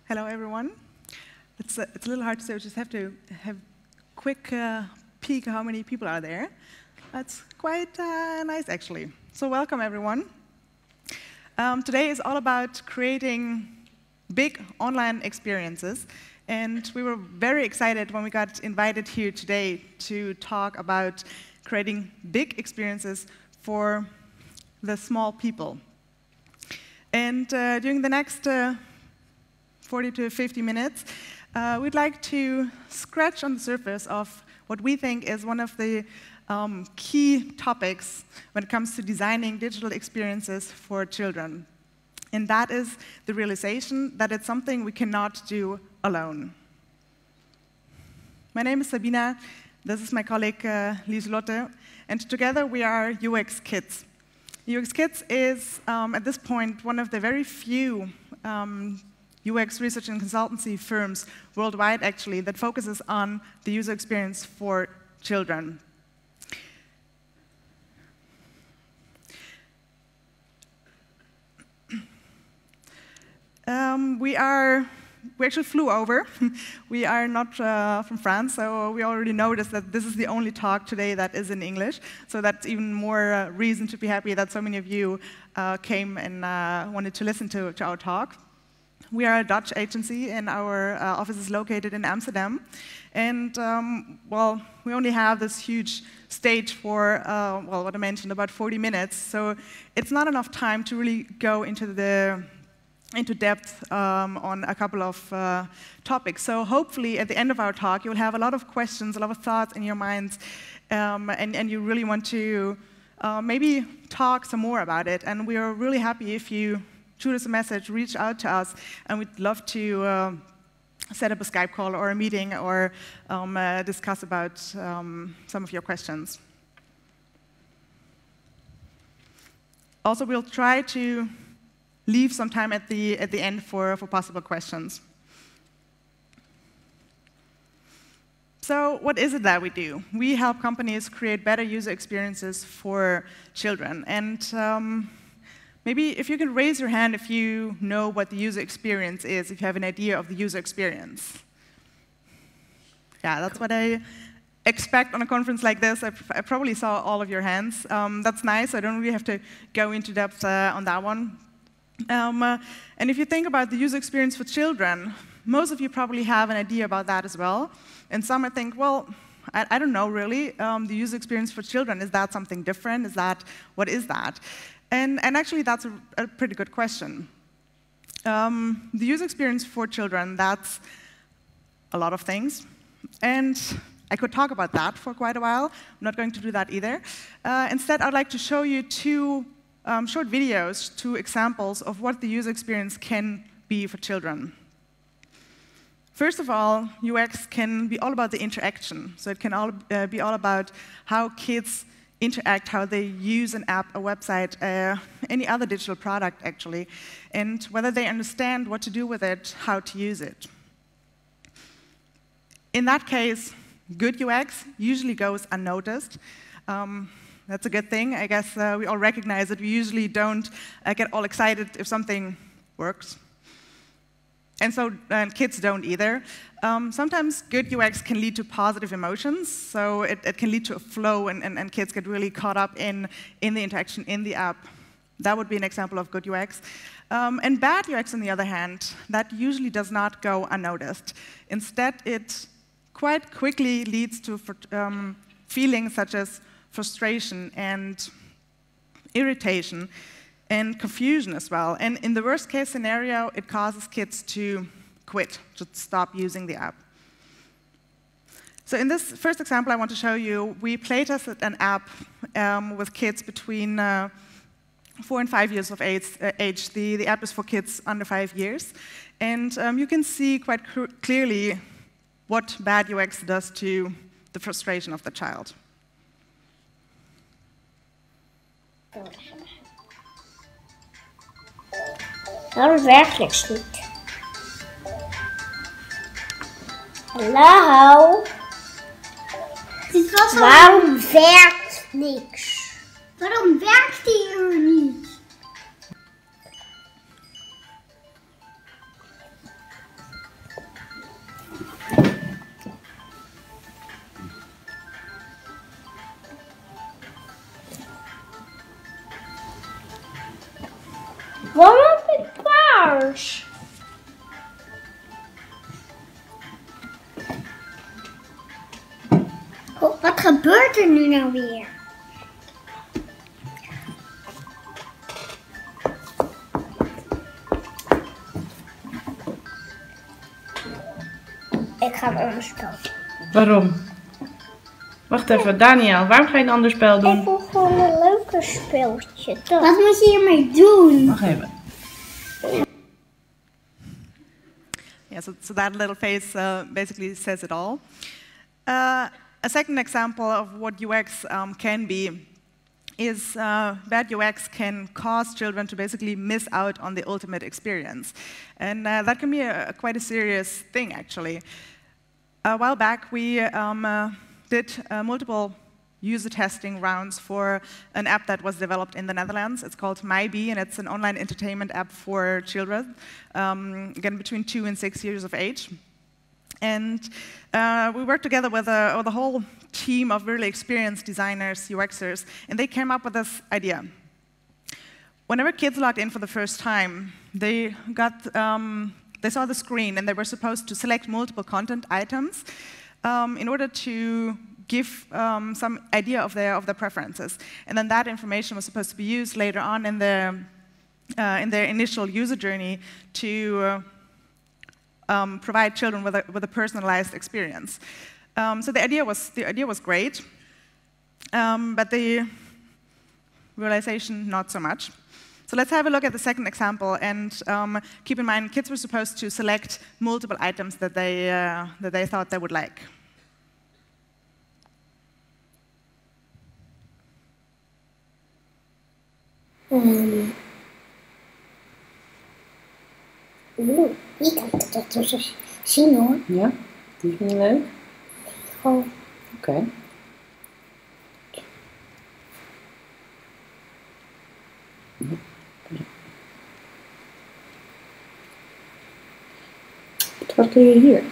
Hello, everyone. It's a little hard to say. We just have to have a quick peek how many people are there. That's quite nice, actually. So welcome, everyone. Today is all about creating big online experiences. And we were very excited when we got invited here today to talk about creating big experiences for the small people. And during the next 40 to 50 minutes, we'd like to scratch on the surface of what we think is one of the key topics when it comes to designing digital experiences for children. And that is the realization that it's something we cannot do alone. My name is Sabina. This is my colleague, Liselotte. And together we are UX Kids. UX Kids is, at this point, one of the very few UX research and consultancy firms worldwide, actually, that focuses on the user experience for children. We actually flew over. We are not from France, so we already noticed that this is the only talk today that is in English. So that's even more reason to be happy that so many of you came and wanted to listen to our talk. We are a Dutch agency, and our office is located in Amsterdam. And, well, we only have this huge stage for, well, what I mentioned, about 40 minutes. So it's not enough time to really go into depth on a couple of topics. So hopefully, at the end of our talk, you'll have a lot of questions, a lot of thoughts in your minds, and you really want to maybe talk some more about it. And we are really happy if you shoot us a message, reach out to us, and we'd love to set up a Skype call or a meeting or discuss about some of your questions. Also, we'll try to leave some time at the end for possible questions. So what is it that we do? We help companies create better user experiences for children. And maybe if you can raise your hand if you know what the user experience is, if you have an idea of the user experience. Yeah, that's what I expect on a conference like this. I probably saw all of your hands. That's nice. I don't really have to go into depth on that one. And if you think about the user experience for children, most of you probably have an idea about that as well. And some might think, well, I don't know really. The user experience for children, is that something different? What is that? And actually, that's a pretty good question. The user experience for children, that's a lot of things. And I could talk about that for quite a while. I'm not going to do that either. Instead, I'd like to show you two short videos, two examples of what the user experience can be for children. First of all, UX can be all about the interaction. So it can be all about how kids interact, how they use an app, a website, any other digital product, actually, and whether they understand what to do with it, how to use it. In that case, good UX usually goes unnoticed. That's a good thing. I guess we all recognize that we usually don't get all excited if something works. And kids don't either. Sometimes good UX can lead to positive emotions, so it can lead to a flow, and kids get really caught up in the interaction in the app. That would be an example of good UX. And bad UX, on the other hand, that usually does not go unnoticed. Instead, it quite quickly leads to feelings such as frustration and irritation and confusion as well. And in the worst case scenario, it causes kids to quit, to stop using the app. So in this first example I want to show you, we playtested an app with kids between 4 and 5 years of age. The app is for kids under 5 years. And you can see quite clearly what bad UX does to the frustration of the child. Waarom werkt niks niet? Hallo? Waarom werkt niks? Waarom werkt die er niet? Waarom heb ik paars? Oh, wat gebeurt er nu nou weer? Ik ga een ander spel. Waarom? Wacht even, Daniel, waarom ga je een ander spel doen? Ik wil gewoon een leuker speeltje. Wat moet je hiermee doen? Wacht even. Yeah, so that little face basically says it all. A second example of what UX can be is bad UX can cause children to basically miss out on the ultimate experience. And that can be quite a serious thing, actually. A while back, we did multiple user testing rounds for an app that was developed in the Netherlands. It's called MyBee, and it's an online entertainment app for children, again, between 2 and 6 years of age. And we worked together with the whole team of really experienced designers, UXers, and they came up with this idea. Whenever kids logged in for the first time, they saw the screen, and they were supposed to select multiple content items in order to give some idea of their preferences. And then that information was supposed to be used later on in their initial user journey to provide children with a personalized experience. So the idea was great, but the realization not so much. So let's have a look at the second example, and keep in mind, kids were supposed to select multiple items that they thought they would like. Je kan het toch tussen zien hoor. Ja, die vind je leuk? Gewoon. Oké. Wat kun je hier?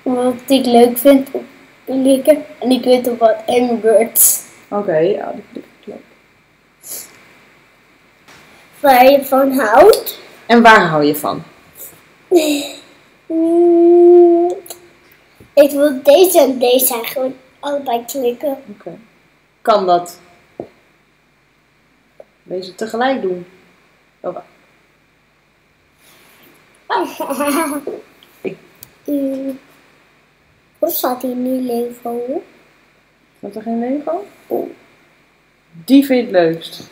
Wat ik leuk vind op klikken. En ik weet op wat Angry Birds. Oké, ja, die klik ik leuk. Waar je van houdt. En waar hou je van? Ik wil deze en deze gewoon allebei klikken. Oké. Kan dat? Deze tegelijk doen? Oh, Hoe staat hier nu Lego? Staat er geen Lego? Oh. Die vind je het leukst?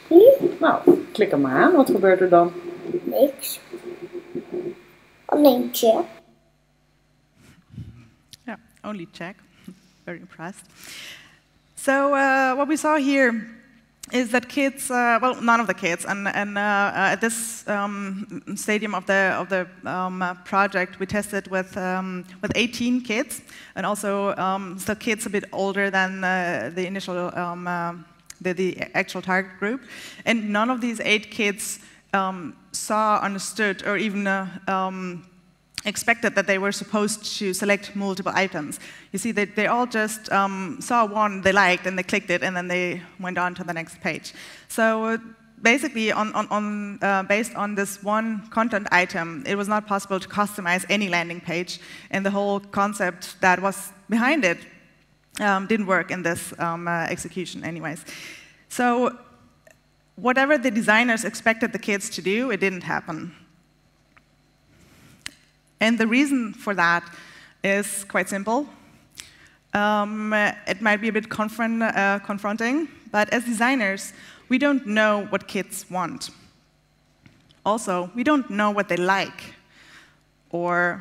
Nou, klik hem maar aan. Wat gebeurt er dan? Niks. Alleen check. Yeah, only check. Very impressed. So what we saw here is that kids, well, none of the kids, and at this stadium of the project, we tested with 18 kids, and also still kids a bit older than the initial, the actual target group, and none of these 8 kids saw, understood, or even expected that they were supposed to select multiple items. You see, they all just saw one they liked, and they clicked it, and then they went on to the next page. So basically, based on this one content item, it was not possible to customize any landing page, and the whole concept that was behind it didn't work in this execution anyways. So whatever the designers expected the kids to do, it didn't happen. And the reason for that is quite simple. It might be a bit confronting, but as designers, we don't know what kids want. Also, we don't know what they like, or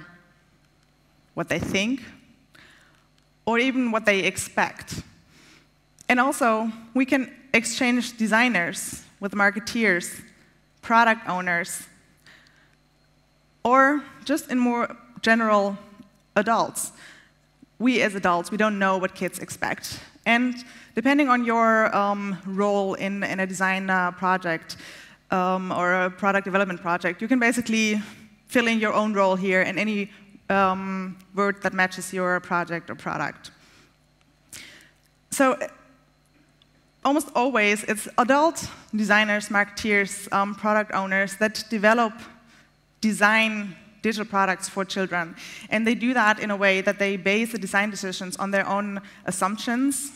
what they think, or even what they expect. And also, we can exchange designers with marketeers, product owners, or just in more general, adults. We as adults, we don't know what kids expect. And depending on your role in a design project or a product development project, you can basically fill in your own role here in any word that matches your project or product. So almost always it's adult designers, marketeers, product owners that design digital products for children. And they do that in a way that they base the design decisions on their own assumptions.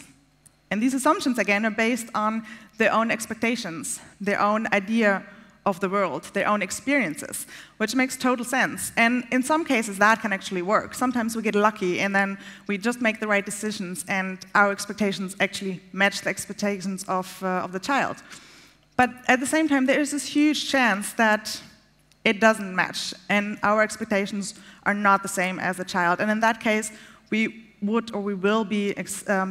And these assumptions, again, are based on their own expectations, their own idea of the world, their own experiences, which makes total sense. And in some cases, that can actually work. Sometimes we get lucky, and then we just make the right decisions, and our expectations actually match the expectations of the child. But at the same time, there is this huge chance that it doesn't match, and our expectations are not the same as the child. And in that case, we would or we will be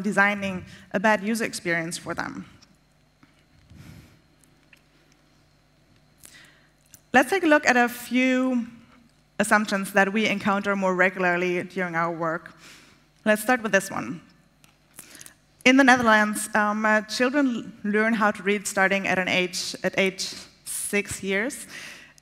designing a bad user experience for them. Let's take a look at a few assumptions that we encounter more regularly during our work. Let's start with this one. In the Netherlands, children learn how to read starting at age 6 years.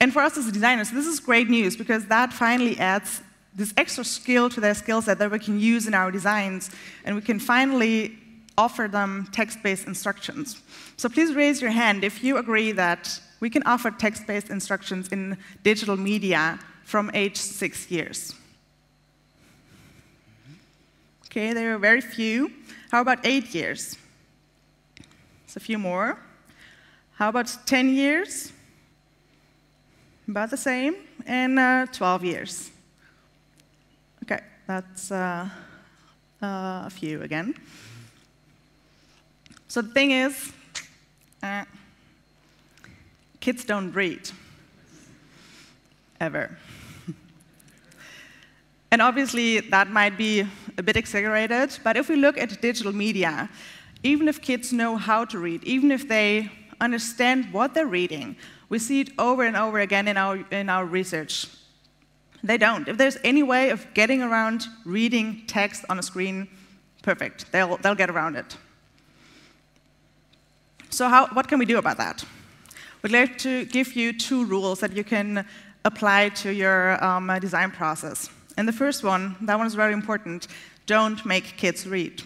And for us as designers, this is great news, because that finally adds this extra skill to their skill set that we can use in our designs, and we can finally offer them text-based instructions. So please raise your hand if you agree that we can offer text-based instructions in digital media from age 6 years. Okay, there are very few. How about 8 years? It's a few more. How about 10 years? About the same. And 12 years. Okay, that's a few again. So the thing is, kids don't read, ever. And obviously, that might be a bit exaggerated, but if we look at digital media, even if kids know how to read, even if they understand what they're reading, we see it over and over again in our research. They don't. If there's any way of getting around reading text on a screen, perfect. They'll get around it. So what can we do about that? We'd like to give you 2 rules that you can apply to your design process. And the first one, that one is very important. Don't make kids read.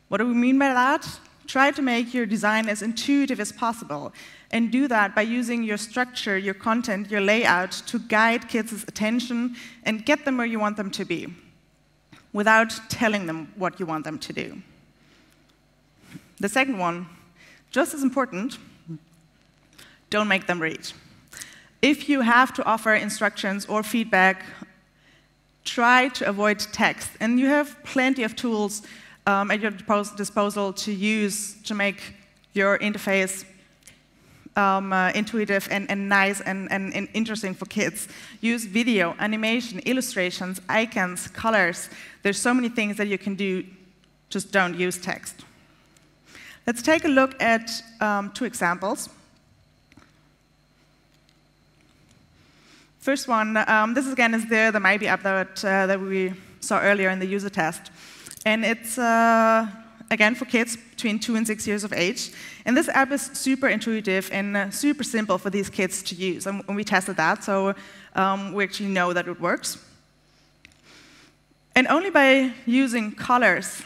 What do we mean by that? Try to make your design as intuitive as possible. And do that by using your structure, your content, your layout to guide kids' attention and get them where you want them to be, without telling them what you want them to do. The second one, just as important, don't make them read. If you have to offer instructions or feedback, try to avoid text. And you have plenty of tools at your disposal to use to make your interface intuitive and nice and interesting for kids. Use video, animation, illustrations, icons, colors. There's so many things that you can do, just don't use text. Let's take a look at 2 examples. First one, this again is the Maybe app that we saw earlier in the user test. And it's, again, for kids between 2 and 6 years of age. And this app is super intuitive and super simple for these kids to use. And we tested that, so we actually know that it works. And only by using colors,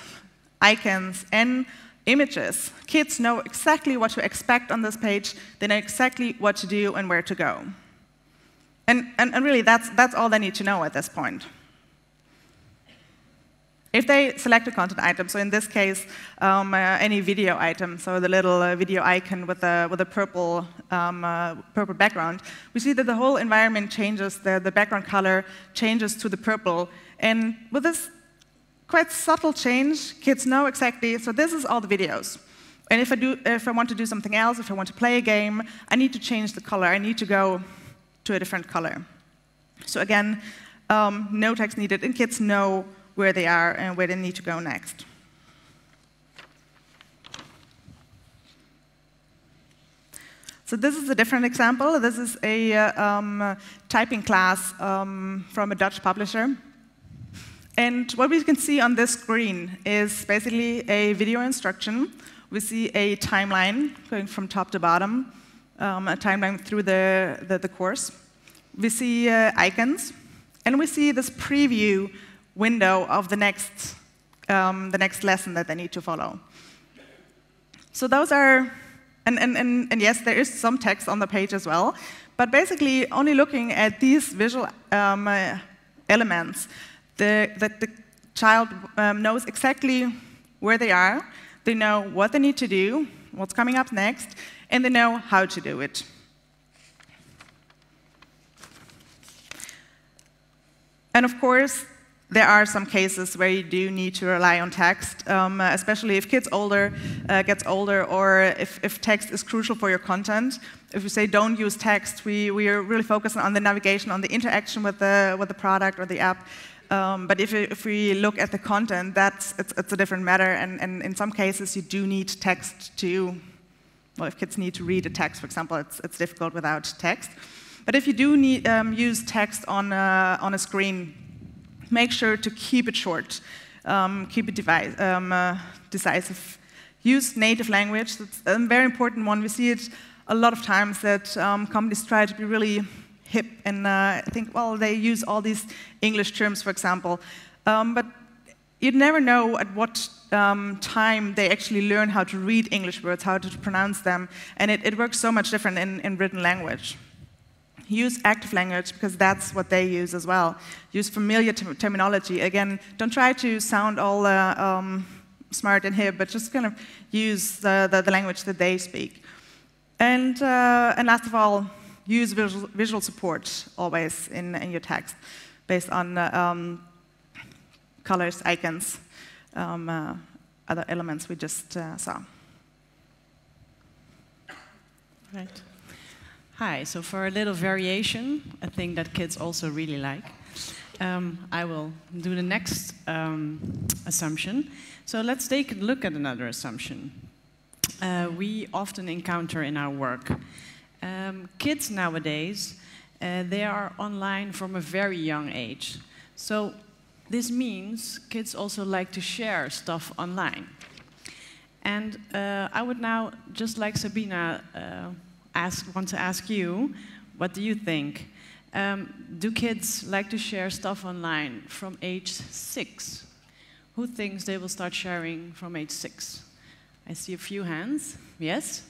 icons, and images, kids know exactly what to expect on this page. They know exactly what to do and where to go. And really, that's all they need to know at this point. If they select a content item, so in this case, any video item, so the little video icon with a purple background, we see that the whole environment changes, the background color changes to the purple. And with this quite subtle change, kids know exactly, so this is all the videos. And if I want to do something else, if I want to play a game, I need to change the color. I need to go to a different color. So again, no text needed, and kids know where they are and where they need to go next. So this is a different example. This is a typing class from a Dutch publisher. And what we can see on this screen is basically a video instruction. We see a timeline going from top to bottom, a timeline through the course. We see icons, and we see this preview window of the next lesson that they need to follow. So those are, and yes, there is some text on the page as well, but basically only looking at these visual elements, the child knows exactly where they are, they know what they need to do, what's coming up next, and they know how to do it. And of course, there are some cases where you do need to rely on text, especially if gets older, or if text is crucial for your content. If we say don't use text, we are really focusing on the navigation, on the interaction with the product or the app. But if we look at the content, it's a different matter. And in some cases, you do need text to, well, if kids need to read a text, for example, it's difficult without text. But if you do need, use text on a screen, make sure to keep it short, keep it decisive. Use native language. That's a very important one. We see it a lot of times that companies try to be really hip and think, well, they use all these English terms, for example. But you'd never know at what time they actually learn how to read English words, how to pronounce them. And it works so much different in written language. Use active language, because that's what they use as well. Use familiar terminology. Again, don't try to sound all smart and hip, but just kind of use the language that they speak. And last of all, use visual support always in your text, based on colors, icons, other elements we just saw. Right. Hi, so for a little variation, a thing that kids also really like, I will do the next assumption. So let's take a look at another assumption we often encounter in our work. Kids nowadays, they are online from a very young age. So this means kids also like to share stuff online. And I would now, just like Sabina, want to ask you, what do you think? Do kids like to share stuff online from age 6? Who thinks they will start sharing from age 6? I see a few hands. Yes?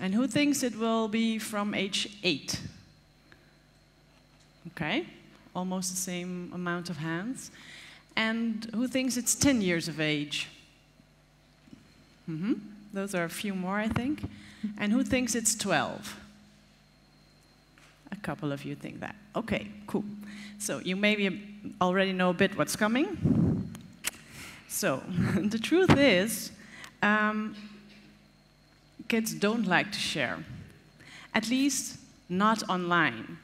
And who thinks it will be from age 8? Okay, almost the same amount of hands. And who thinks it's 10 years of age? Those are a few more, I think. And who thinks it's 12? A couple of you think that. Okay, cool. So you maybe already know a bit what's coming. So the truth is, kids don't like to share, at least not online.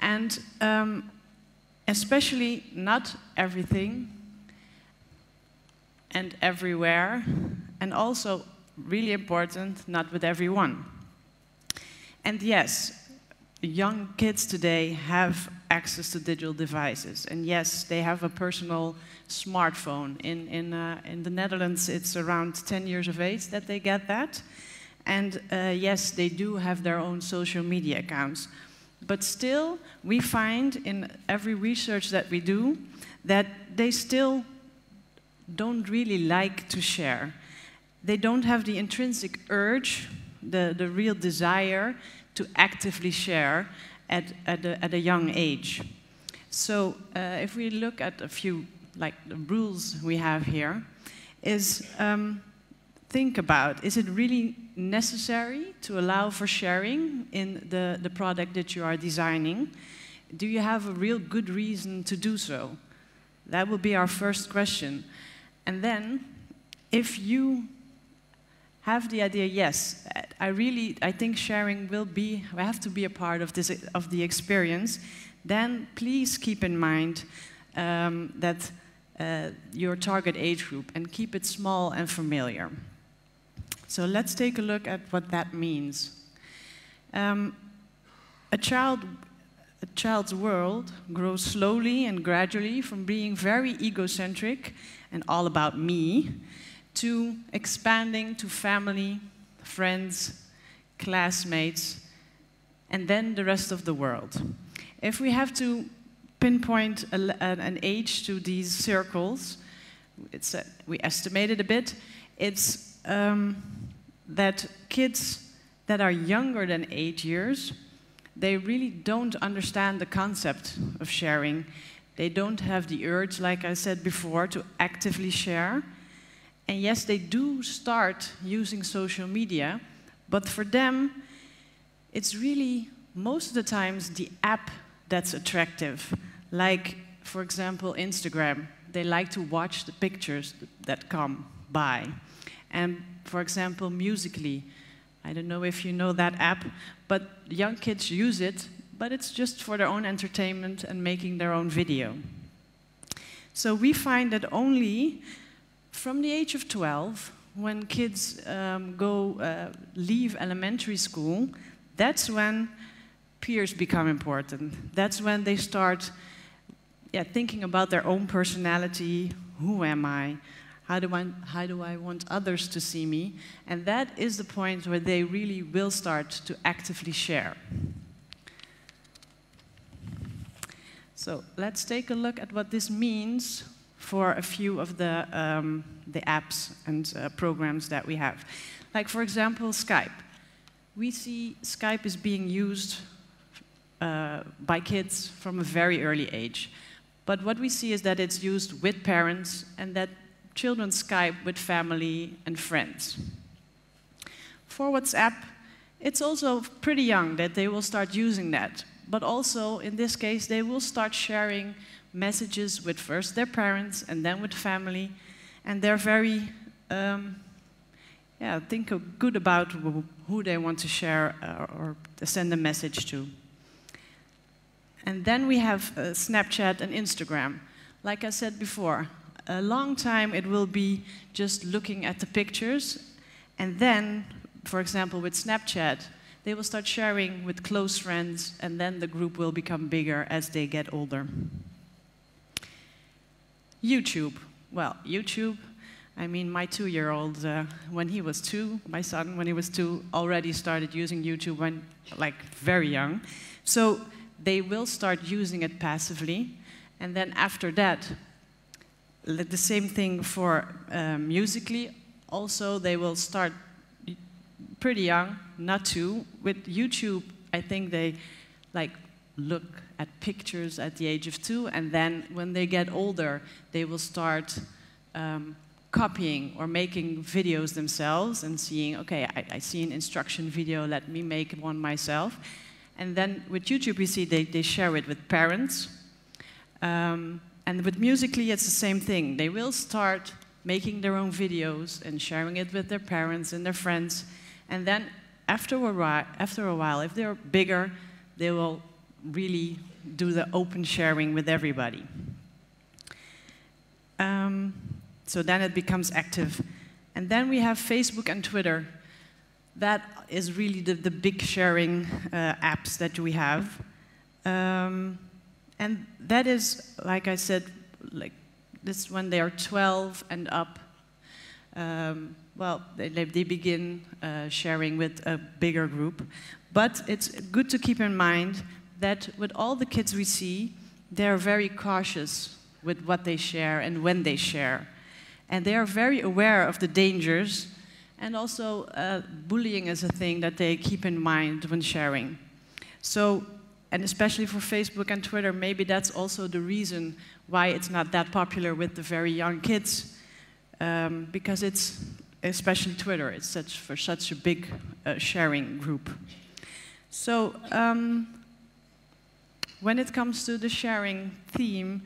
And especially not everything and everywhere, and also, really important, not with everyone. And yes, young kids today have access to digital devices. And yes, they have a personal smartphone. In the Netherlands, it's around 10 years of age that they get that. And yes, they do have their own social media accounts. But still, we find in every research that we do that they still don't really like to share. They don't have the intrinsic urge, the real desire to actively share at a young age. So if we look at a few, like the rules we have here, is think about, is it really necessary to allow for sharing in the product that you are designing? Do you have a real good reason to do so? That will be our first question. And then, if you have the idea, yes, I think sharing will have to be a part of the experience, then please keep in mind that your target age group, and keep it small and familiar. So let's take a look at what that means. A child's world grows slowly and gradually from being very egocentric and all about me, to expanding to family, friends, classmates, and then the rest of the world. If we have to pinpoint an age to these circles, we estimated a bit, it's that kids that are younger than 8 years, they really don't understand the concept of sharing. They don't have the urge, like I said before, to actively share. And yes, they do start using social media, but for them, it's really, most of the times, the app that's attractive. Like, for example, Instagram. They like to watch the pictures that come by. And, for example, Musical.ly. I don't know if you know that app, but young kids use it, but it's just for their own entertainment and making their own video. So we find that only from the age of 12, when kids leave elementary school, that's when peers become important. That's when they start thinking about their own personality. Who am I? How do I want others to see me? And that is the point where they really will start to actively share. So let's take a look at what this means for a few of the apps and programs that we have. Like, for example, Skype. We see Skype is being used by kids from a very early age. But what we see is that it's used with parents and that children Skype with family and friends. For WhatsApp, it's also pretty young that they will start using that. But also, in this case, they will start sharing messages with first their parents and then with family. And they're very, think good about who they want to share or to send a message to. And then we have Snapchat and Instagram. Like I said before, a long time it will be just looking at the pictures. And then, for example, with Snapchat, they will start sharing with close friends, and then the group will become bigger as they get older. YouTube. Well, YouTube, I mean, my 2-year-old, when he was 2, my son, when he was 2, already started using YouTube when, like, very young. So they will start using it passively, and then after that, the same thing for Musical.ly. Also, they will start pretty young, not 2. With YouTube, I think they look at pictures at the age of 2, and then when they get older, they will start copying or making videos themselves and seeing, okay, I see an instruction video, let me make one myself. And then with YouTube, we see they share it with parents. And with Musical.ly, it's the same thing. They will start making their own videos and sharing it with their parents and their friends. And then after a while, if they're bigger, they will really do the open sharing with everybody. So then it becomes active. And then we have Facebook and Twitter. That is really the big sharing apps that we have. And that is, like I said, like this when they are 12 and up. Well, they begin sharing with a bigger group. But it's good to keep in mind that with all the kids we see, they're very cautious with what they share and when they share. And they are very aware of the dangers. And also, bullying is a thing that they keep in mind when sharing. So, and especially for Facebook and Twitter, maybe that's also the reason why it's not that popular with the very young kids. Because it's, especially Twitter, it's for such a big sharing group. So, when it comes to the sharing theme,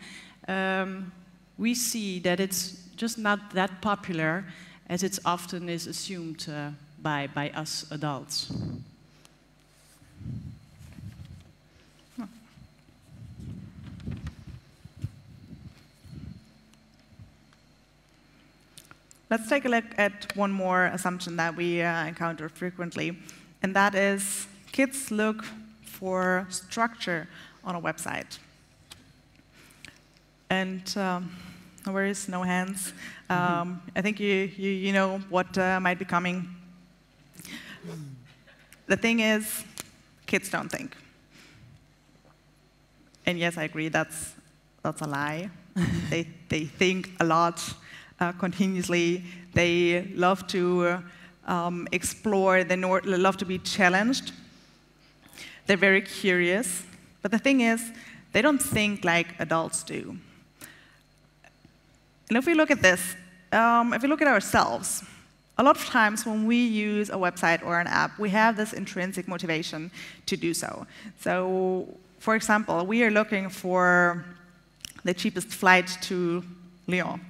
we see that it's just not that popular as it often is assumed by us adults. Let's take a look at one more assumption that we encounter frequently, and that is kids look for structure on a website. And no worries, no hands. I think you know what might be coming. The thing is, kids don't think. And yes, I agree, that's a lie. They think a lot, continuously. They love to explore, they love to be challenged. They're very curious. But the thing is, they don't think like adults do. And if we look at this, if we look at ourselves, a lot of times when we use a website or an app, we have this intrinsic motivation to do so. So, for example, we are looking for the cheapest flight to Lyon.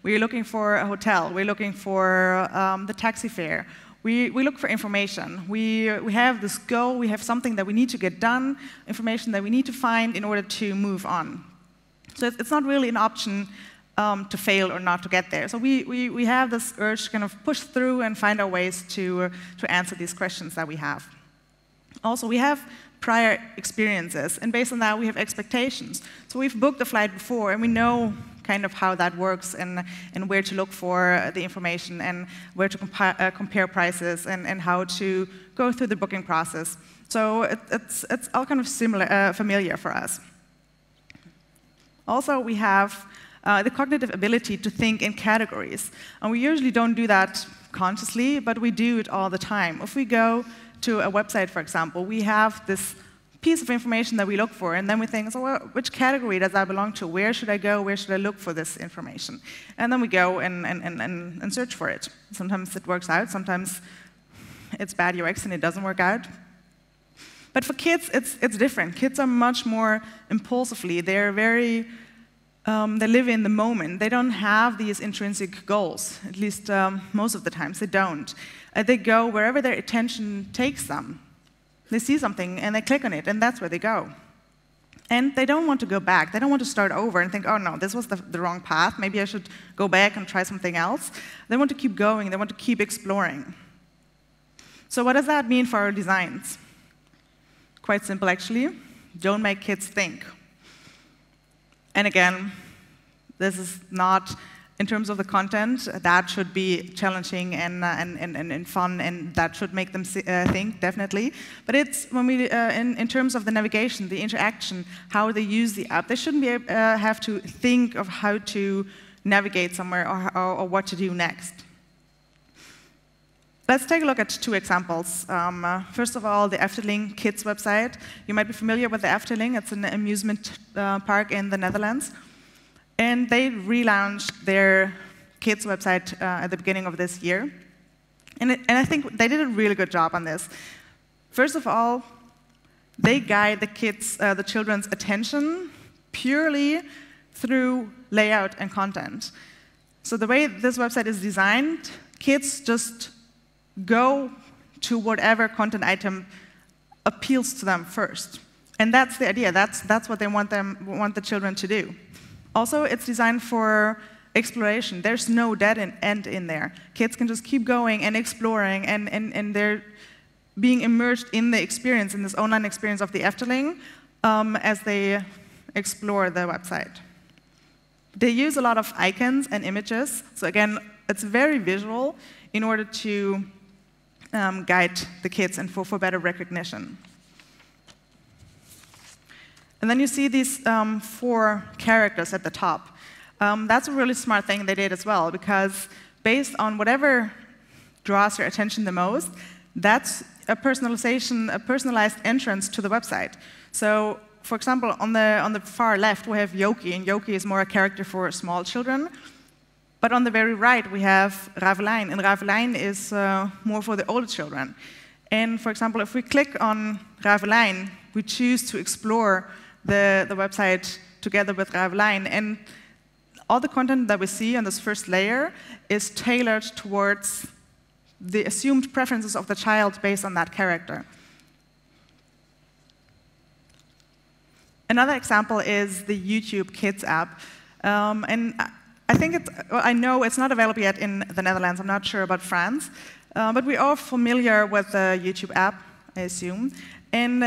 We're looking for a hotel. We're looking for the taxi fare. We look for information. We have this goal. We have something that we need to get done, information that we need to find in order to move on. So it's not really an option to fail or not to get there. So we have this urge to kind of push through and find our ways to answer these questions that we have. Also, we have prior experiences, and based on that, we have expectations. So we've booked the flight before, and we know kind of how that works and where to look for the information and where to compare prices and how to go through the booking process. So it's all kind of familiar for us. Also, we have the cognitive ability to think in categories. And we usually don't do that consciously, but we do it all the time. If we go to a website, for example, we have this piece of information that we look for, and then we think, so well, which category does that belong to? Where should I go? Where should I look for this information? And then we go and search for it. Sometimes it works out. Sometimes it's bad UX and it doesn't work out. But for kids, it's different. Kids are much more impulsively. They're very they live in the moment. They don't have these intrinsic goals, at least most of the times they don't. They go wherever their attention takes them. They see something and they click on it, and that's where they go. And they don't want to go back. They don't want to start over and think, oh no, this was the wrong path. Maybe I should go back and try something else. They want to keep going. They want to keep exploring. So what does that mean for our designs? Quite simple, actually. Don't make kids think. And again, this is not, in terms of the content, that should be challenging and fun, and that should make them think, definitely. But it's when we, in terms of the navigation, the interaction, how they use the app, they shouldn't be have to think of how to navigate somewhere or what to do next. Let's take a look at two examples. First of all, the Efteling Kids website. You might be familiar with the Efteling. It's an amusement park in the Netherlands. And they relaunched their kids website at the beginning of this year. And I think they did a really good job on this. First of all, they guide the children's attention purely through layout and content. So the way this website is designed, kids just go to whatever content item appeals to them first. And that's the idea. That's what they want the children to do. Also, it's designed for exploration. There's no dead end in there. Kids can just keep going and exploring, and they're being immersed in the experience, in this online experience of the Efteling, as they explore the website. They use a lot of icons and images. So again, it's very visual in order to guide the kids and for better recognition. And then you see these 4 characters at the top. That's a really smart thing they did as well, because based on whatever draws your attention the most, that's a personalization, a personalized entrance to the website. So, for example, on the far left, we have Yoki, and Yoki is more a character for small children. But on the very right, we have Ravelijn, and Ravelijn is more for the older children. And for example, if we click on Ravelijn, we choose to explore the website together with Ravelijn, and all the content that we see on this first layer is tailored towards the assumed preferences of the child based on that character. Another example is the YouTube Kids app. And I think I know it's not available yet in the Netherlands. I'm not sure about France. But we're all familiar with the YouTube app, I assume. And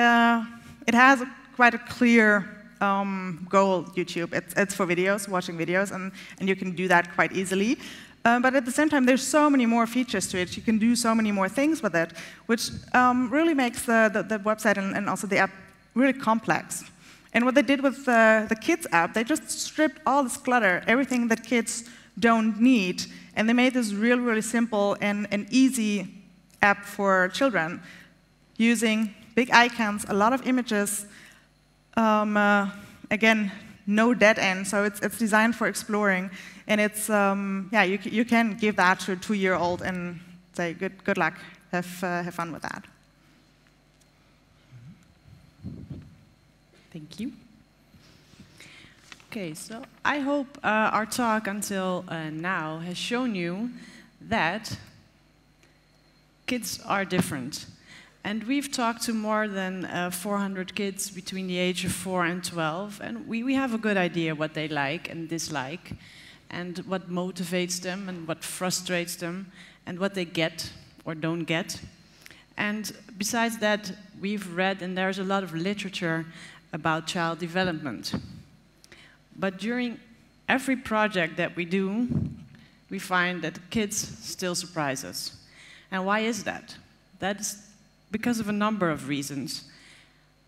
it has quite a clear goal, YouTube. It's for videos, watching videos, and you can do that quite easily. But at the same time, there's so many more features to it. You can do so many more things with it, which really makes the website and also the app really complex. And what they did with the kids app, they just stripped all this clutter, everything that kids don't need, and they made this really simple and easy app for children, using big icons, a lot of images, again, no dead end, so it's designed for exploring, and it's, yeah, you can give that to a 2-year-old and say, good luck, have fun with that. Thank you. Okay, so I hope our talk until now has shown you that kids are different. And we've talked to more than 400 kids between the age of 4 and 12, and we have a good idea what they like and dislike, and what motivates them and what frustrates them, and what they get or don't get. And besides that, we've read, and there's a lot of literature about child development. But during every project that we do, we find that kids still surprise us. And why is that? That's because of a number of reasons.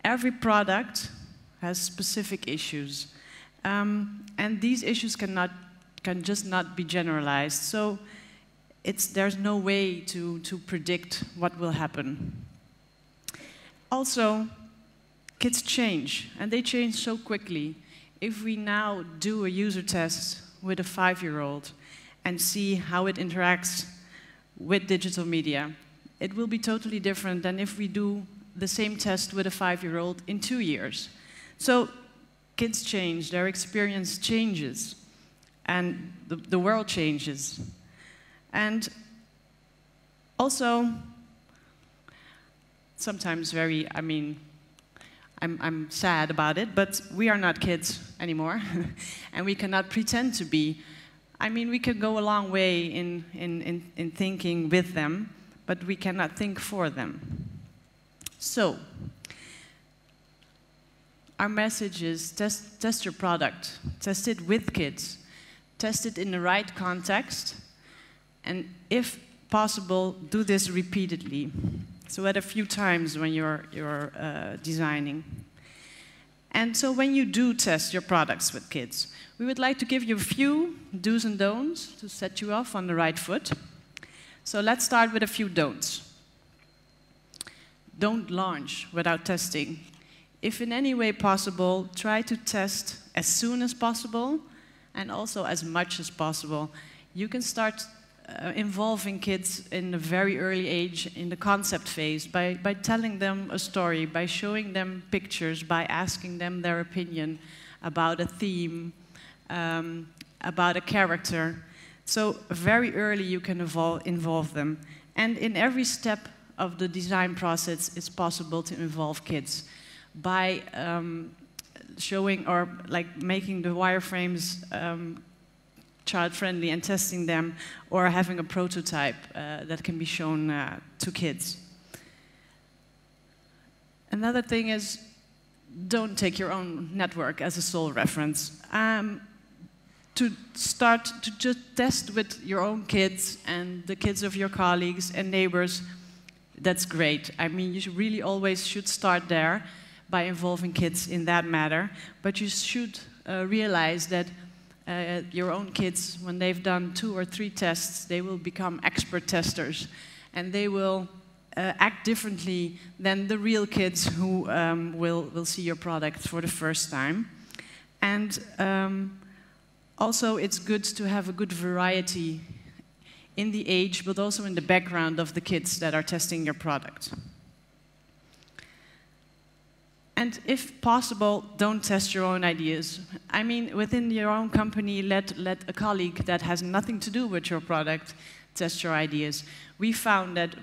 Every product has specific issues, and these issues can just not be generalized. So there's no way to predict what will happen. Also, kids change, and they change so quickly. If we now do a user test with a 5-year-old and see how it interacts with digital media, it will be totally different than if we do the same test with a 5-year-old in 2 years. So kids change, their experience changes, and the world changes. And also, sometimes I'm sad about it, but we are not kids anymore, and we cannot pretend to be. We can go a long way in thinking with them, but we cannot think for them. So, our message is test your product, test it with kids, test it in the right context, and if possible, do this repeatedly. So at a few times when you're designing. And so when you do test your products with kids, we would like to give you a few do's and don'ts to set you off on the right foot. So let's start with a few don'ts. Don't launch without testing. If in any way possible, try to test as soon as possible and also as much as possible. You can start involving kids in a very early age in the concept phase by telling them a story, by showing them pictures, by asking them their opinion about a theme, about a character. So very early you can involve them. And in every step of the design process, it's possible to involve kids by showing or making the wireframes child-friendly and testing them, or having a prototype that can be shown to kids. Another thing is, don't take your own network as a sole reference. To start to just test with your own kids and the kids of your colleagues and neighbors, that's great. You really always should start there by involving kids in that matter, but you should realize that your own kids, when they've done 2 or 3 tests, they will become expert testers, and they will act differently than the real kids who will see your product for the first time. And also, it's good to have a good variety in the age, but also in the background of the kids that are testing your product. And if possible, don't test your own ideas. Within your own company, let a colleague that has nothing to do with your product test your ideas. We found that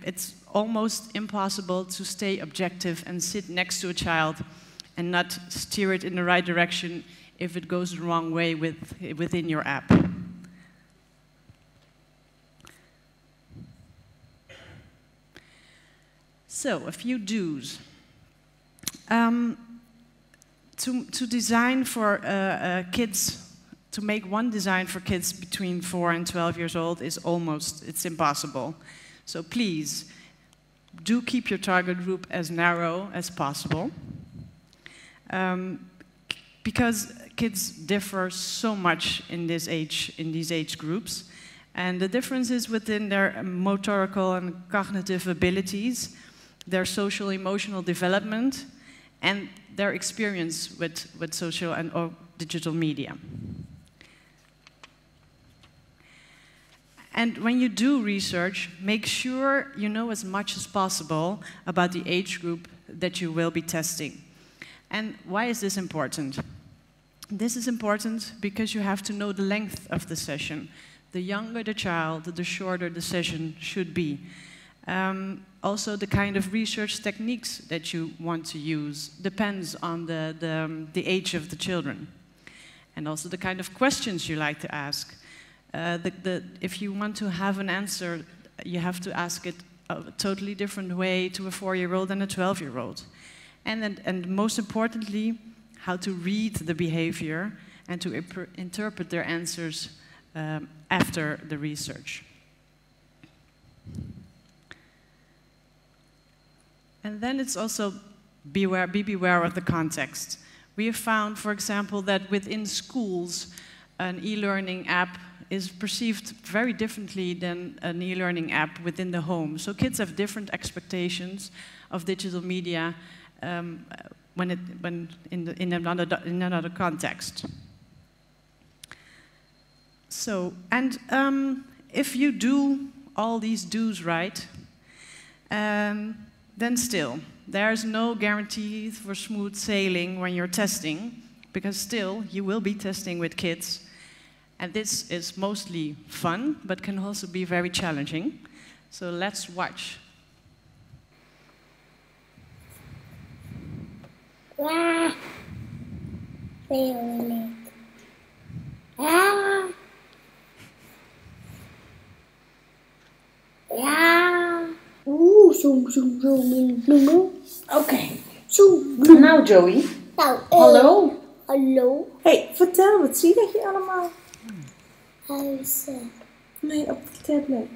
it's almost impossible to stay objective and sit next to a child and not steer it in the right direction if it goes the wrong way within your app. So, a few do's. To design for kids, to make one design for kids between 4 and 12 years old it's impossible. So please, do keep your target group as narrow as possible. Because kids differ so much in these age groups, And the difference is within their motorical and cognitive abilities, their social emotional development, and their experience with social and or digital media. And when you do research, make sure you know as much as possible about the age group that you will be testing. And why is this important? This is important because you have to know the length of the session. The younger the child, the shorter the session should be. Also, the kind of research techniques that you want to use depends on the age of the children. And also the kind of questions you like to ask. If you want to have an answer, you have to ask it a totally different way to a 4-year-old and a 12-year-old. And most importantly, how to read the behavior and to interpret their answers after the research. And then it's also be beware of the context. We have found, for example, that within schools, an e-learning app is perceived very differently than an e-learning app within the home. So kids have different expectations of digital media in another context. So, and if you do all these do's right, then still, there's no guarantee for smooth sailing when you're testing, because still, you will be testing with kids. And this is mostly fun, but can also be very challenging. So let's watch. Wow. Very late. Ah. Ja. Zoom, zoom, zoom, zoom. Oké. Zoom. Nou, Joey. Nou, Hallo. Hallo. Hey, vertel, wat zie je allemaal? Huizen. Nee, op de tablet.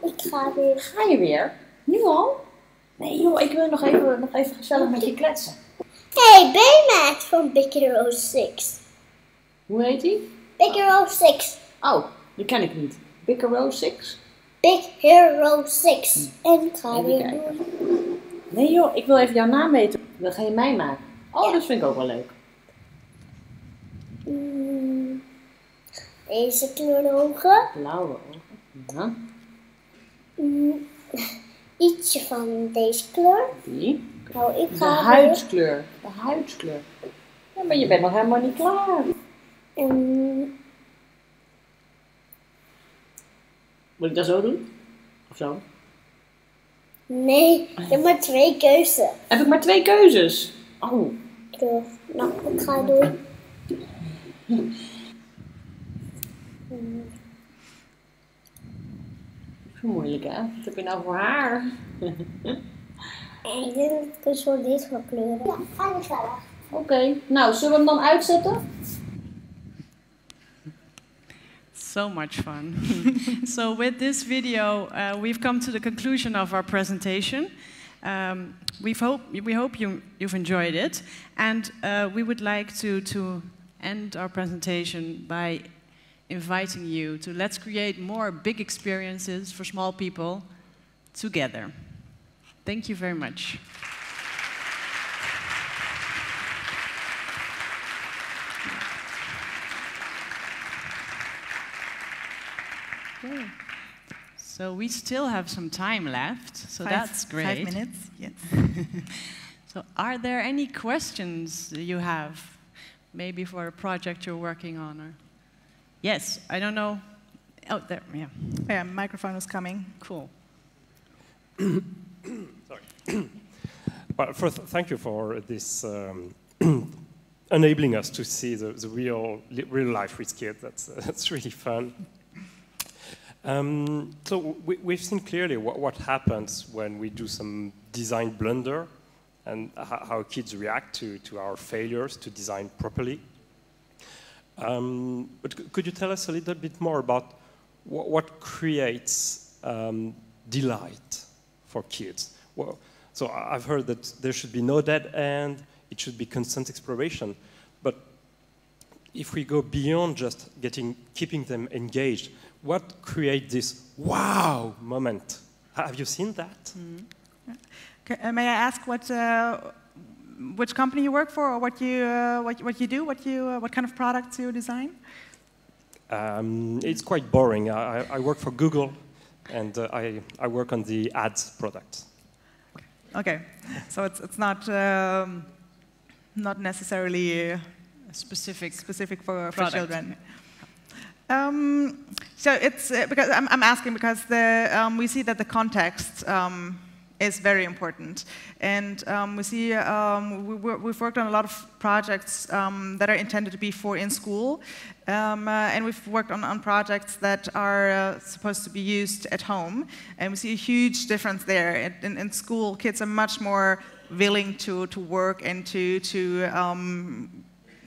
Ik ga weer. Ga je weer? Nu al? Nee joh, ik wil nog even gezellig met je kletsen. Hey, ben je maat van Big Hero 6? Hoe heet die? Big Hero 6. Oh, die ken ik niet. Big Hero 6? Big Hero 6. En ik ga Even weer kijken. doen. Nee joh, ik wil even jouw naam weten. Dan ga je mij maken. Oh, Ja. dat vind ik ook wel leuk. Deze kleur ogen. Blauwe ogen. Ja. Ietsje van deze kleur. Die. Nou, ik De ga weer. huidskleur. De huidskleur. Ja, maar je bent nog helemaal niet klaar. Moet ik dat zo doen? Of zo? Nee, ik heb maar 2 keuzes. Heb ik maar 2 keuzes? Oh. Kleur. Nou, ik ga doen. Moeilijk hè? Wat heb je nou voor haar? Ik denk dat ik een soort dit ga kleuren. Ja, ga je verder. Oké, nou zullen we hem dan uitzetten? So much fun. So with this video, we've come to the conclusion of our presentation. We hope you've enjoyed it. And we would like to end our presentation by inviting you to let's create more big experiences for small people together. Thank you very much. Okay. So we still have some time left, so that's great. 5 minutes, yes. So are there any questions that you have, maybe for a project you're working on? Or yes, I don't know. Oh, there, yeah. Yeah, microphone is coming. Cool. Sorry. Well, first, thank you for this enabling us to see the real life with kids. That's really fun. So we've seen clearly what happens when we do some design blunder and how kids react to our failures to design properly. But could you tell us a little bit more about what creates delight for kids? Well, so I've heard that there should be no dead end, it should be constant exploration. But if we go beyond just keeping them engaged, what creates this wow moment? Have you seen that? May I ask which company you work for, or what you do, what kind of products you design? It's quite boring. I work for Google, and I work on the ads product. Okay, so it's not necessarily specific for children. So it's because I'm asking because we see that the context is very important, and we see we've worked on a lot of projects that are intended to be for in school, and we've worked on projects that are supposed to be used at home, and we see a huge difference there. In school, kids are much more willing to work and to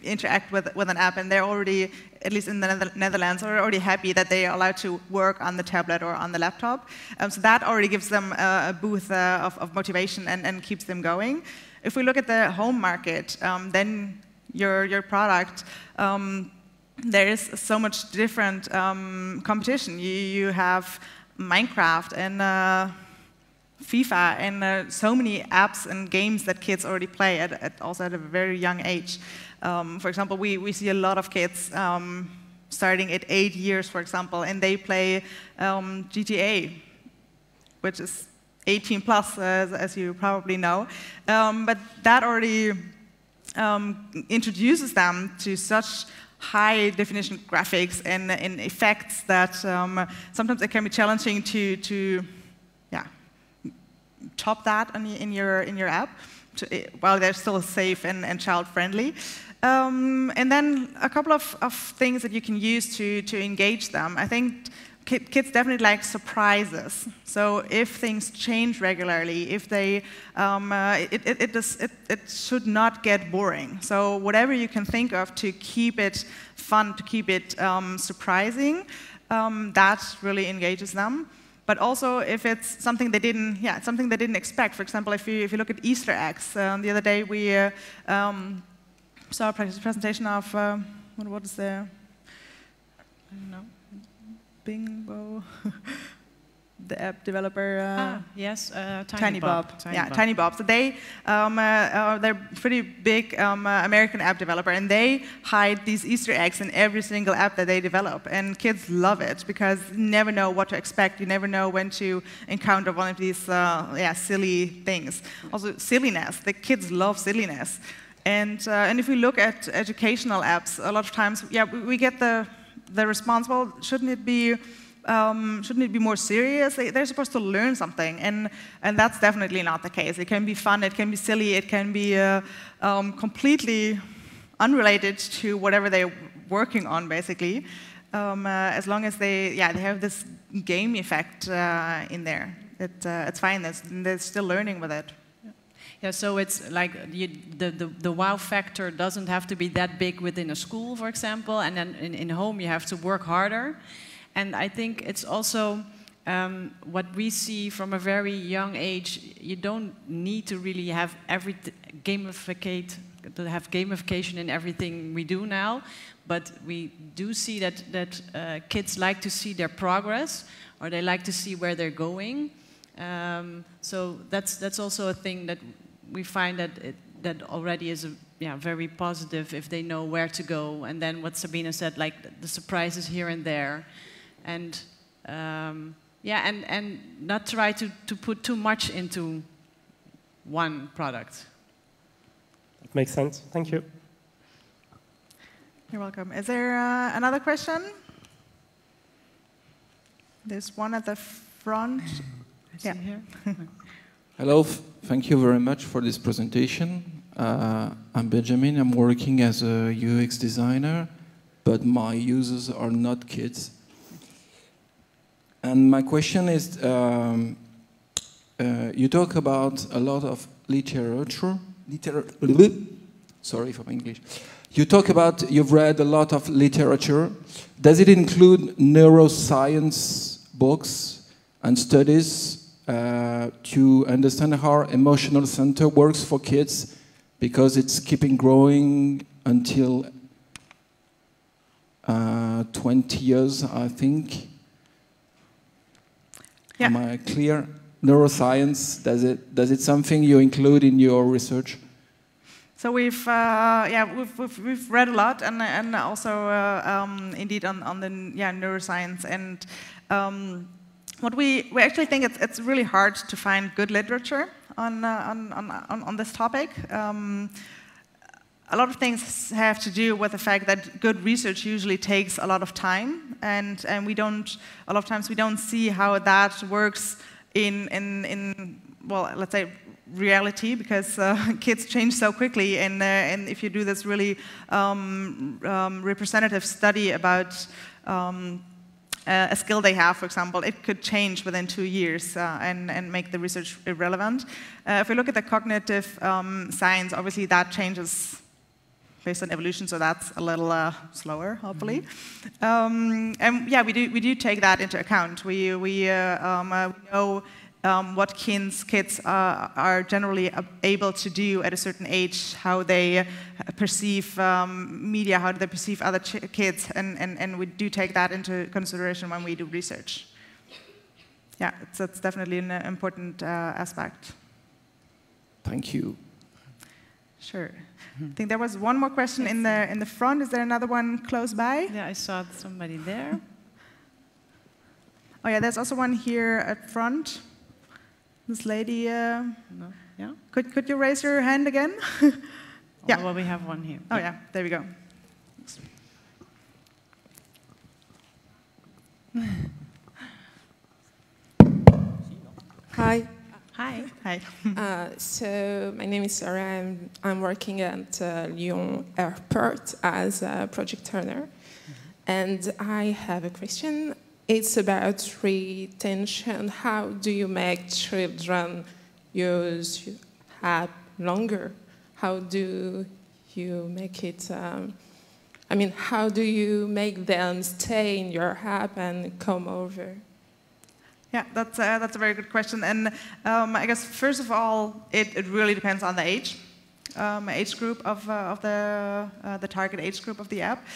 interact with an app, and they're already, at least in the Netherlands, are already happy that they are allowed to work on the tablet or on the laptop. So that already gives them a boost of motivation and keeps them going. If we look at the home market, then your product, there is so much different competition. You have Minecraft and FIFA and so many apps and games that kids already play also at a very young age. For example, we see a lot of kids starting at 8 years, for example, and they play GTA, which is 18 plus, as you probably know. But that already introduces them to such high definition graphics and effects that sometimes it can be challenging to top that in your app, while they're still safe and child friendly. And then a couple of things that you can use to engage them. I think kids definitely like surprises. So if things change regularly, if they, it should not get boring. So whatever you can think of to keep it fun, to keep it surprising, that really engages them. But also, if it's something they didn't expect. For example, if you look at Easter eggs, the other day we saw a presentation of what is the, I don't know, Bingo, the app developer. Yes, Tiny Bob. Tiny Bob. So they they're pretty big American app developer, and they hide these Easter eggs in every single app that they develop, and kids love it because you never know what to expect. You never know when to encounter one of these silly things. Also, silliness. The kids love silliness, and if we look at educational apps, a lot of times, we get the response. Well, shouldn't it be more serious? They're supposed to learn something, and that's definitely not the case. It can be fun, it can be silly, it can be completely unrelated to whatever they're working on, basically, as long as they have this game effect in there. It's fine. They're still learning with it. Yeah, so it's like the wow factor doesn't have to be that big within a school, for example, and then in home you have to work harder. And I think it's also what we see from a very young age. You don't need to really have gamification in everything we do now, but we do see that kids like to see their progress, or they like to see where they're going. So that's also a thing that we find that already is very positive if they know where to go. And then what Sabina said, like the surprises here and there. And and not try to put too much into one product. That makes sense. Thank you. You're welcome. Is there another question? There's one at the front. Yeah. Here. Hello. Thank you very much for this presentation. I'm Benjamin. I'm working as a UX designer, but my users are not kids. And my question is, you talk about a lot of literature. Sorry for my English. You've read a lot of literature. Does it include neuroscience books and studies to understand how emotional center works for kids? Because it's keeping growing until 20 years, I think. Yeah. Am I clear? Neuroscience, does it something you include in your research? So we've read a lot, and also indeed on the neuroscience, and what we actually think it's really hard to find good literature on this topic. A lot of things have to do with the fact that good research usually takes a lot of time, and a lot of times we don't see how that works in well, let's say, reality, because kids change so quickly, and if you do this really representative study about a skill they have, for example, it could change within 2 years and make the research irrelevant. If we look at the cognitive science, obviously that changes based on evolution, so that's a little slower, hopefully. And yeah, we do take that into account. We know what kids are generally able to do at a certain age, how they perceive media, how they perceive other kids, and we do take that into consideration when we do research. Yeah, it's definitely an important aspect. Thank you. Sure. I think there was one more question in the front. Is there another one close by? Yeah, I saw somebody there. Oh yeah, there's also one here at front. This lady. No. Yeah. Could you raise your hand again? Yeah. Oh, well, we have one here. Oh yeah, there we go. Hi. Hi. Hi. So my name is Sarah. I'm working at Lyon Airport as a project owner. And I have a question. It's about retention. How do you make children use your app longer? How do you make it, how do you make them stay in your app and come over? Yeah, that's a very good question. And I guess, first of all, it really depends on the age group of the target age group of the app.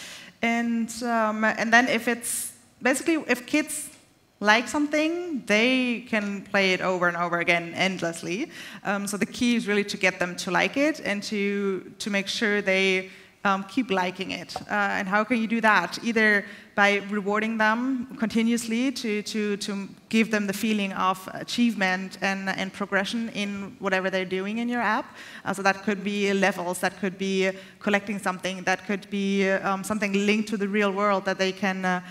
And then if kids like something, they can play it over and over again endlessly. So the key is really to get them to like it and to make sure they keep liking it. And how can you do that? Either by rewarding them continuously to give them the feeling of achievement and progression in whatever they're doing in your app. So that could be levels, that could be collecting something, that could be something linked to the real world that they can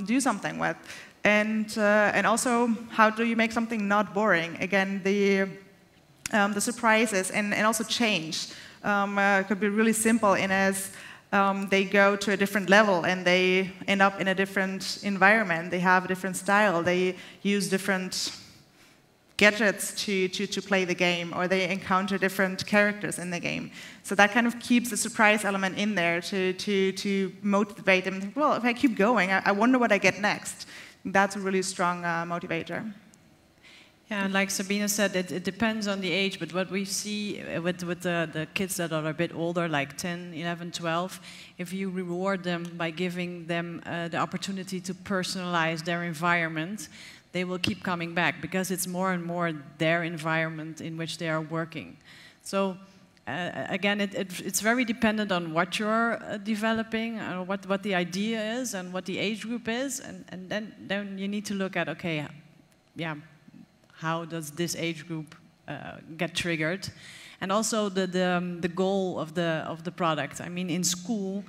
do something with. And also, how do you make something not boring? Again, the surprises and also change. Could be really simple in as they go to a different level and they end up in a different environment. They have a different style. They use different gadgets to play the game, or they encounter different characters in the game. So that kind of keeps the surprise element in there to motivate them. Well, if I keep going, I wonder what I get next. That's a really strong motivator. Yeah, and like Sabina said, it depends on the age, but what we see with the kids that are a bit older, like 10, 11, 12, if you reward them by giving them the opportunity to personalize their environment, they will keep coming back, because it's more and more their environment in which they are working. So again, it's very dependent on what you're developing, what the idea is, and what the age group is, and then you need to look at, okay, yeah, how does this age group get triggered? And also the goal of the product. I mean, in school,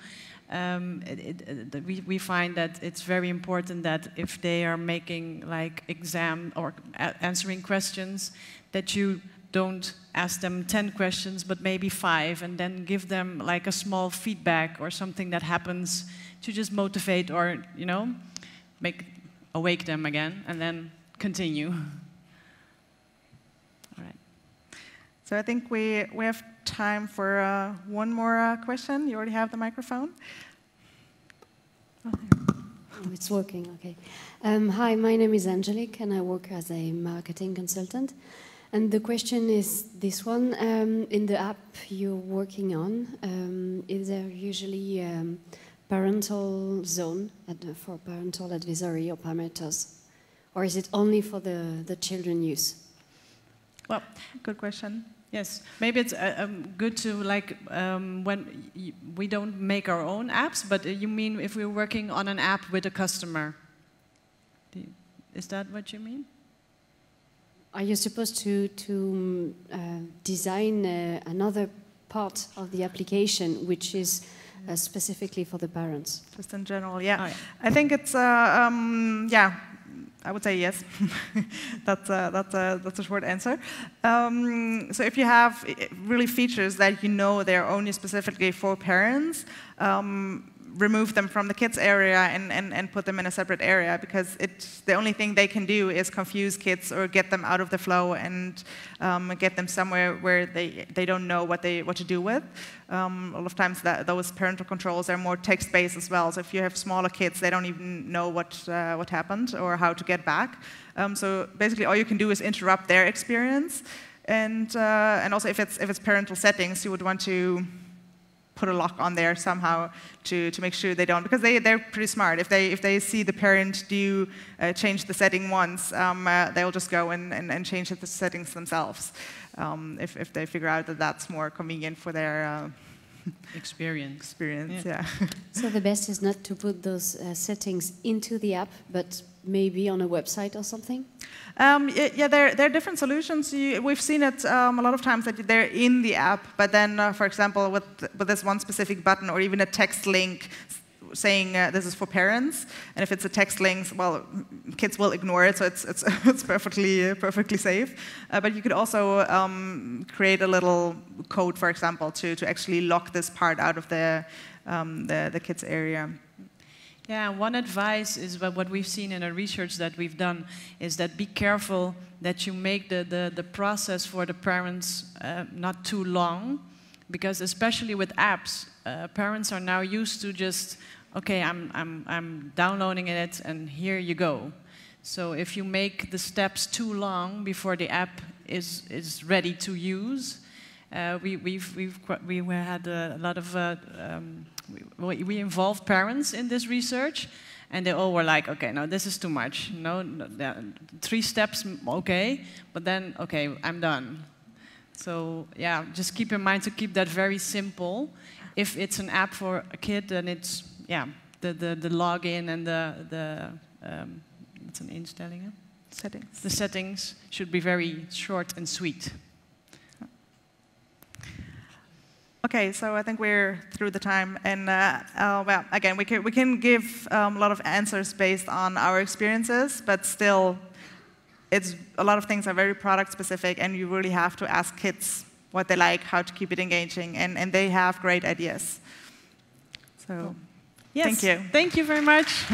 we find that it's very important that if they are making like exam or answering questions, that you don't ask them 10 questions, but maybe 5, and then give them like a small feedback or something that happens to just motivate or, awake them again, and then continue. So I think we have time for one more question. You already have the microphone. Oh, it's working, okay. Hi, my name is Angelique, and I work as a marketing consultant. And the question is this one. In the app you're working on, is there usually parental zone for parental advisory or parameters? Or is it only for the children use? Well, good question. Yes, maybe it's good to, like, when we don't make our own apps, but you mean if we're working on an app with a customer? Is that what you mean? Are you supposed to design another part of the application which is specifically for the parents? Just in general, yeah. Oh, yeah. I think it's, yeah, I would say yes. That's a short answer. So if you have really features that you know they're only specifically for parents, remove them from the kids area and put them in a separate area, because the only thing they can do is confuse kids or get them out of the flow and get them somewhere where they don't know what to do with. A lot of times those parental controls are more text-based as well. So if you have smaller kids, they don't even know what happened or how to get back. So basically all you can do is interrupt their experience. And also if it's parental settings, you would want to put a lock on there somehow to make sure they don't, because they're pretty smart. If they see the parent change the setting once, they'll just go and change the settings themselves. If they figure out that that's more convenient for their experience. Yeah. So the best is not to put those settings into the app, but maybe on a website or something? Yeah, there are different solutions. We've seen it a lot of times that they're in the app, but then, for example, with this one specific button or even a text link saying this is for parents, and if it's a text link, well, kids will ignore it, so it's perfectly safe. But you could also create a little code, for example, to actually lock this part out of the kids area. Yeah, one advice is what we've seen in the research that we've done is that be careful that you make the process for the parents not too long, because especially with apps, parents are now used to just, okay, I'm downloading it and here you go. So if you make the steps too long before the app is ready to use, we had a lot of we involved parents in this research, and they all were like, okay, no, this is too much. No, 3 steps, okay, but then, okay, I'm done. So yeah, just keep in mind to keep that very simple. If it's an app for a kid, then it's, yeah, the login and what's an instellingen? Settings. The settings should be very short and sweet. Okay, so I think we're through the time, and well, again, we can give a lot of answers based on our experiences, but still, a lot of things are very product specific, and you really have to ask kids what they like, how to keep it engaging, and they have great ideas. So, yes. Thank you. Thank you very much.